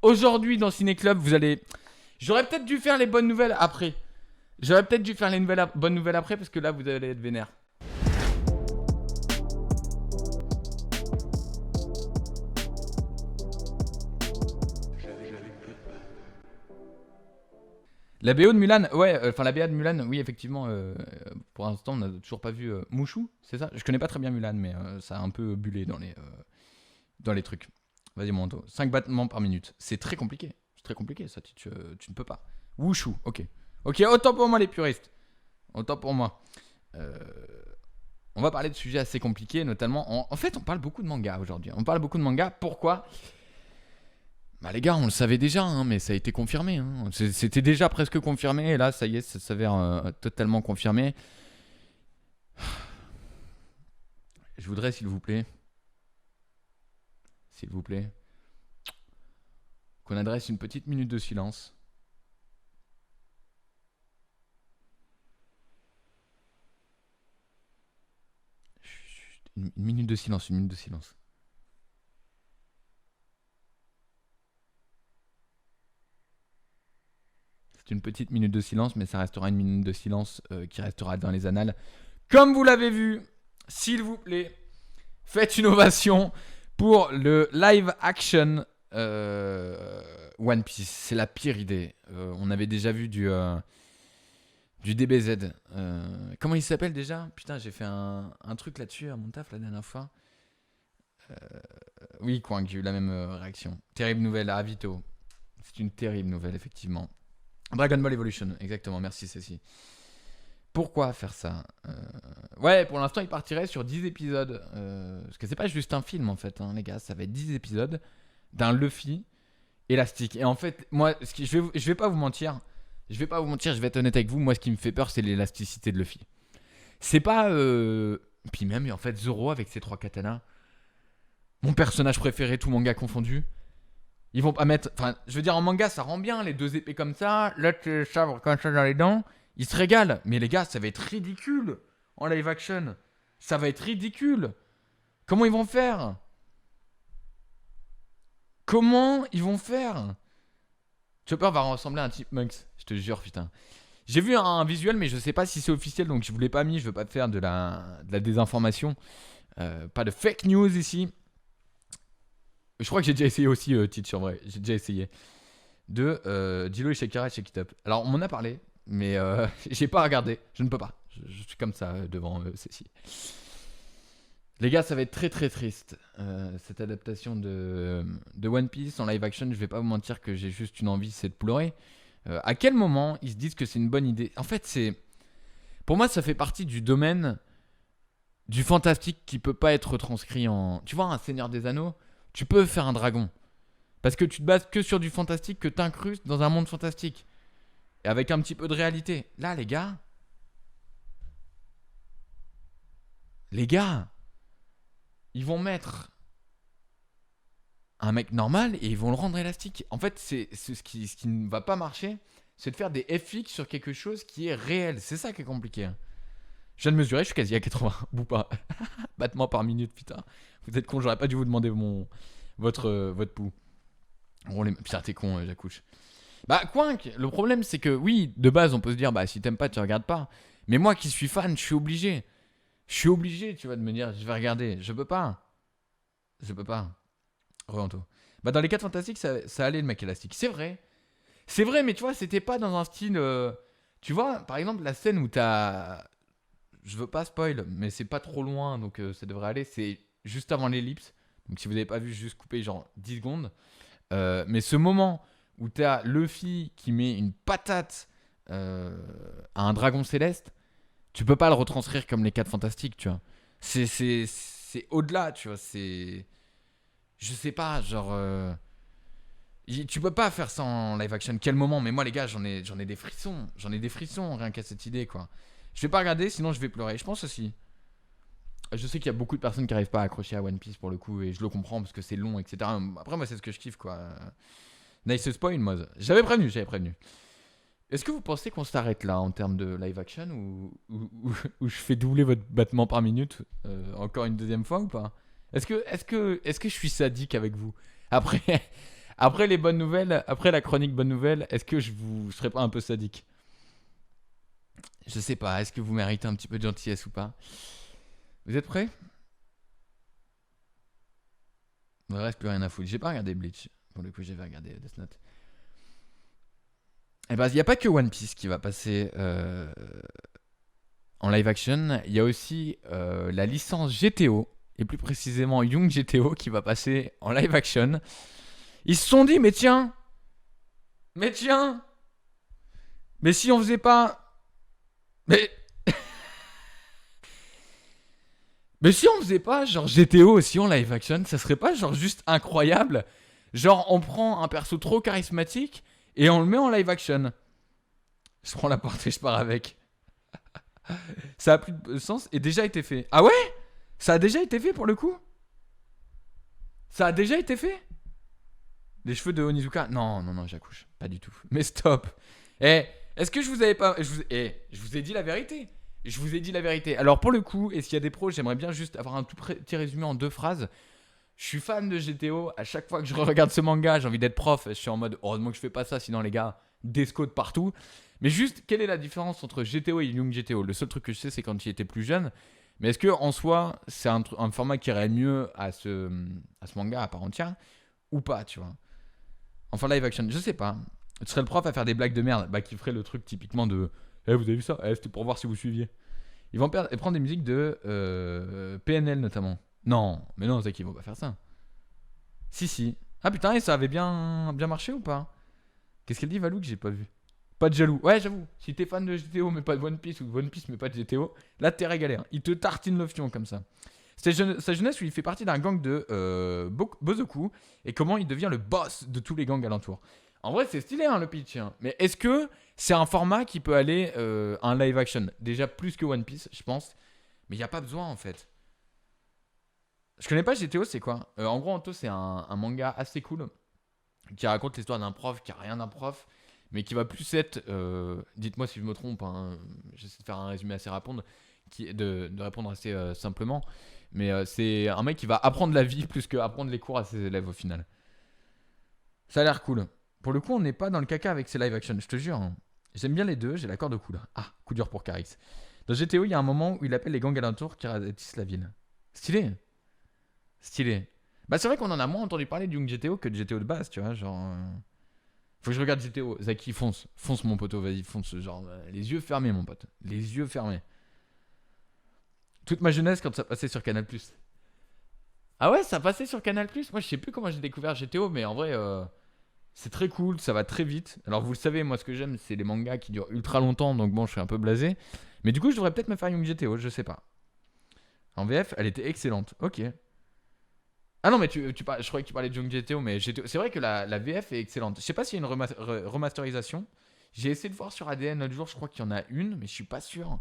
Aujourd'hui dans Ciné Club, vous allez... J'aurais peut-être dû faire les bonnes nouvelles après. Bonnes nouvelles après parce que là, vous allez être vénère. La BO de Mulan, ouais, la BO de Mulan, oui, effectivement, pour l'instant, on n'a toujours pas vu Mouchou, c'est ça? Je connais pas très bien Mulan, mais ça a un peu bullé dans les trucs. Vas-y, mon Anto. 5 battements par minute. C'est très compliqué. C'est très compliqué, ça, tu ne peux pas. Wushu, ok. Ok, autant pour moi, les puristes. Autant pour moi. On va parler de sujets assez compliqués, notamment... En fait, on parle beaucoup de manga aujourd'hui. On parle beaucoup de manga. Pourquoi ? Bah les gars, on le savait déjà, hein, mais ça a été confirmé. Hein. C'était déjà presque confirmé, et là, ça y est, ça s'avère totalement confirmé. Je voudrais, s'il vous plaît, qu'on adresse une petite minute de silence. Une minute de silence, une minute de silence. C'est une petite minute de silence, mais ça restera une minute de silence qui restera dans les annales. Comme vous l'avez vu, s'il vous plaît, faites une ovation pour le live action One Piece. C'est la pire idée. On avait déjà vu du DBZ. Comment il s'appelle déjà ? Putain, j'ai fait un truc là-dessus à mon taf la dernière fois. Oui, Quang, j'ai eu la même réaction. Terrible nouvelle à Avito. C'est une terrible nouvelle, effectivement. Dragon Ball Evolution, exactement, merci Cécile. Pourquoi faire ça ? Ouais, pour l'instant, il partirait sur 10 épisodes. Parce que c'est pas juste un film, en fait, hein, les gars. Ça va être 10 épisodes d'un Luffy élastique. Et en fait, moi, je vais pas vous mentir. Je vais être honnête avec vous. Moi, ce qui me fait peur, c'est l'élasticité de Luffy. C'est pas... Puis même, en fait, Zoro avec ses 3 katanas. Mon personnage préféré, tout manga confondu. Ils vont pas mettre... Enfin, je veux dire, en manga, ça rend bien, les 2 épées comme ça. Là, tu sabre comme ça dans les dents. Ils se régalent. Mais les gars, ça va être ridicule en live action. Ça va être ridicule. Comment ils vont faire ? Chopper va ressembler à un Chipmunks. Je te jure, putain. J'ai vu un visuel, mais je sais pas si c'est officiel, donc je vous l'ai pas mis. Je veux pas faire de la désinformation. Pas de fake news ici. Je crois que j'ai déjà essayé aussi, Teach, en vrai. J'ai déjà essayé. De Dilo et Shakira et Shake It Up. Alors, on m'en a parlé, mais j'ai pas regardé. Je ne peux pas. Je suis comme ça devant Cécile. Les gars, ça va être très très triste. Cette adaptation de One Piece en live action, je vais pas vous mentir que j'ai juste une envie, c'est de pleurer. À quel moment ils se disent que c'est une bonne idée ? En fait, pour moi, ça fait partie du domaine du fantastique qui peut pas être retranscrit en... Tu vois, un Seigneur des Anneaux, tu peux faire un dragon. Parce que tu te bases que sur du fantastique, que t'incrustes dans un monde fantastique. Et avec un petit peu de réalité. Là, les gars, ils vont mettre un mec normal et ils vont le rendre élastique. En fait, c'est ce qui ne va pas marcher, c'est de faire des FX sur quelque chose qui est réel. C'est ça qui est compliqué. Je viens de mesurer, je suis quasi à 80 ou pas. Battements par minute, putain. Vous êtes con, j'aurais pas dû vous demander votre pouls. Putain, t'es con, j'accouche. Bah, Quink, le problème c'est que oui, de base on peut se dire, bah si t'aimes pas, tu regardes pas. Mais moi qui suis fan, je suis obligé. Tu vas de me dire, je vais regarder. Je peux pas. Re-Anto. Bah, dans les 4 fantastiques, ça allait le mec élastique. C'est vrai, mais tu vois, c'était pas dans un style. Tu vois, par exemple, la scène où t'as. Je veux pas spoil, mais c'est pas trop loin, donc ça devrait aller. C'est juste avant l'ellipse. Donc si vous avez pas vu, juste couper genre 10 secondes. Mais ce moment où t'as Luffy qui met une patate à un dragon céleste, tu peux pas le retranscrire comme les 4 fantastiques, tu vois. C'est au-delà, tu vois. C'est... Je sais pas, genre... Tu peux pas faire ça en live action. Quel moment ? Mais moi, les gars, j'en ai des frissons. J'en ai des frissons rien qu'à cette idée, quoi. Je vais pas regarder, sinon je vais pleurer. Je pense aussi. Je sais qu'il y a beaucoup de personnes qui arrivent pas à accrocher à One Piece pour le coup, et je le comprends parce que c'est long, etc. Après, moi, c'est ce que je kiffe, quoi. Nice spoil, moi. J'avais prévenu. Est-ce que vous pensez qu'on s'arrête là en termes de live action ou je fais doubler votre battement par minute encore une deuxième fois ou pas ? Est-ce que je suis sadique avec vous ? Après les bonnes nouvelles, après la chronique bonne nouvelle, est-ce que je serais pas un peu sadique? Je sais pas, est-ce que vous méritez un petit peu de gentillesse ou pas? Vous êtes prêts? Il ne reste plus rien à foutre. J'ai pas regardé Bleach. Pour le coup, j'ai regardé Death Note. Et ben, il n'y a pas que One Piece qui va passer en live action. Il y a aussi la licence GTO, et plus précisément Young GTO, qui va passer en live action. Ils se sont dit, mais tiens, mais si on faisait pas, mais si on faisait pas genre GTO aussi en live action, ça serait pas genre juste incroyable? Genre on prend un perso trop charismatique et on le met en live action. Je prends la porte et je pars avec. Ça a plus de sens et déjà été fait. Ah ouais? Ça a déjà été fait pour le coup? Ça a déjà été fait? Les cheveux de Onizuka? Non, j'accouche. Pas du tout. Mais stop. Est-ce que je vous avais pas... je vous ai dit la vérité. Je vous ai dit la vérité. Alors pour le coup, et s'il y a des pros, j'aimerais bien juste avoir un tout petit résumé en 2 phrases. Je suis fan de GTO. À chaque fois que je regarde ce manga, j'ai envie d'être prof. Je suis en mode, heureusement que je fais pas ça, sinon les gars, desco de partout. Mais juste, quelle est la différence entre GTO et Young GTO? Le seul truc que je sais, c'est quand il était plus jeune. Mais est-ce que en soi, c'est un format qui irait mieux à ce manga à part entière ou pas, tu vois? Enfin, live action, je sais pas. Tu serais le prof à faire des blagues de merde, bah qui ferait le truc typiquement de vous avez vu ça? C'était pour voir si vous suiviez. Ils vont prendre des musiques de PNL notamment. Non, mais non, Zach, ils vont pas faire ça. Si. Ah putain, et ça avait bien marché ou pas? Qu'est-ce qu'elle dit, Valou, que j'ai pas vu? Pas de jaloux. Ouais, j'avoue. Si t'es fan de GTO mais pas de One Piece ou de One Piece mais pas de GTO, là t'es régalé. Hein. Il te tartine le fion comme ça. C'est sa jeunesse où il fait partie d'un gang de Bozoku et comment il devient le boss de tous les gangs alentours. En vrai, c'est stylé hein, le pitch. Hein. Mais est-ce que c'est un format qui peut aller en live action? Déjà plus que One Piece, je pense. Mais il n'y a pas besoin en fait. Je connais pas GTO, c'est quoi? En gros, Anto, c'est un manga assez cool qui raconte l'histoire d'un prof qui a rien d'un prof, mais qui va plus être. Dites-moi si je me trompe, hein, j'essaie de faire un résumé assez rapide, de répondre assez simplement. Mais c'est un mec qui va apprendre la vie plus qu'apprendre les cours à ses élèves au final. Ça a l'air cool. Pour le coup, on n'est pas dans le caca avec ces live action, je te jure. Hein. J'aime bien les deux, j'ai l'accord de coup là. Ah, coup dur pour Carix. Dans GTO, il y a un moment où il appelle les gangs alentours qui ravissent la ville. Stylé. Bah, c'est vrai qu'on en a moins entendu parler du Young GTO que de GTO de base, tu vois. Genre. Faut que je regarde GTO. Zaki, fonce. Fonce, mon poteau, vas-y, fonce. Genre, les yeux fermés, mon pote. Les yeux fermés. Toute ma jeunesse quand ça passait sur Canal+. Ah ouais, ça passait sur Canal+. Moi, je sais plus comment j'ai découvert GTO, mais en vrai, c'est très cool, ça va très vite. Alors, vous le savez, moi, ce que j'aime, c'est les mangas qui durent ultra longtemps, donc bon, je suis un peu blasé. Mais du coup, je devrais peut-être me faire Young GTO, je sais pas. En VF, elle était excellente. Ok. Ah non, mais je croyais que tu parlais de Young GTO, mais GTO, c'est vrai que la VF est excellente. Je sais pas s'il y a une remasterisation. J'ai essayé de voir sur ADN l'autre jour, je crois qu'il y en a une, mais je suis pas sûr.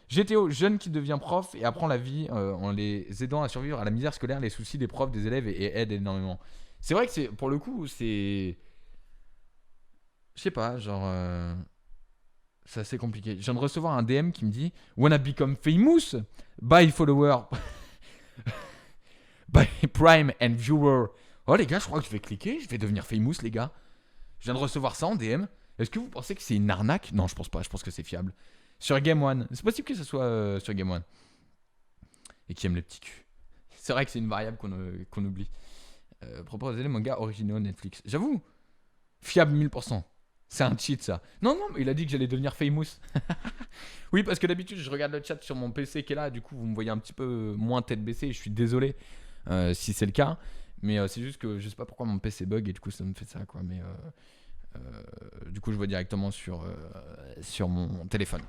GTO, jeune qui devient prof et apprend la vie en les aidant à survivre à la misère scolaire, les soucis des profs, des élèves et aide énormément. C'est vrai que c'est, pour le coup, c'est. Je sais pas, genre. C'est assez compliqué. Je viens de recevoir un DM qui me dit Wanna become famous? By follower. By prime and viewer. Oh les gars, je crois que je vais cliquer, je vais devenir famous, les gars. Je viens de recevoir ça en DM. Est-ce que vous pensez que c'est une arnaque? Non, je pense pas, je pense que c'est fiable. Sur Game One. C'est possible que ce soit sur Game One. Et qui aime les petits culs. C'est vrai que c'est une variable qu'on oublie. Proposer les mangas originaux Netflix. J'avoue, fiable 1000%. C'est un cheat ça. Non, mais il a dit que j'allais devenir famous. Oui, parce que d'habitude, je regarde le chat sur mon PC qui est là. Du coup, vous me voyez un petit peu moins tête baissée. Je suis désolé si c'est le cas. Mais c'est juste que je sais pas pourquoi mon PC bug et du coup, ça me fait ça quoi. Mais du coup, je vois directement sur mon téléphone.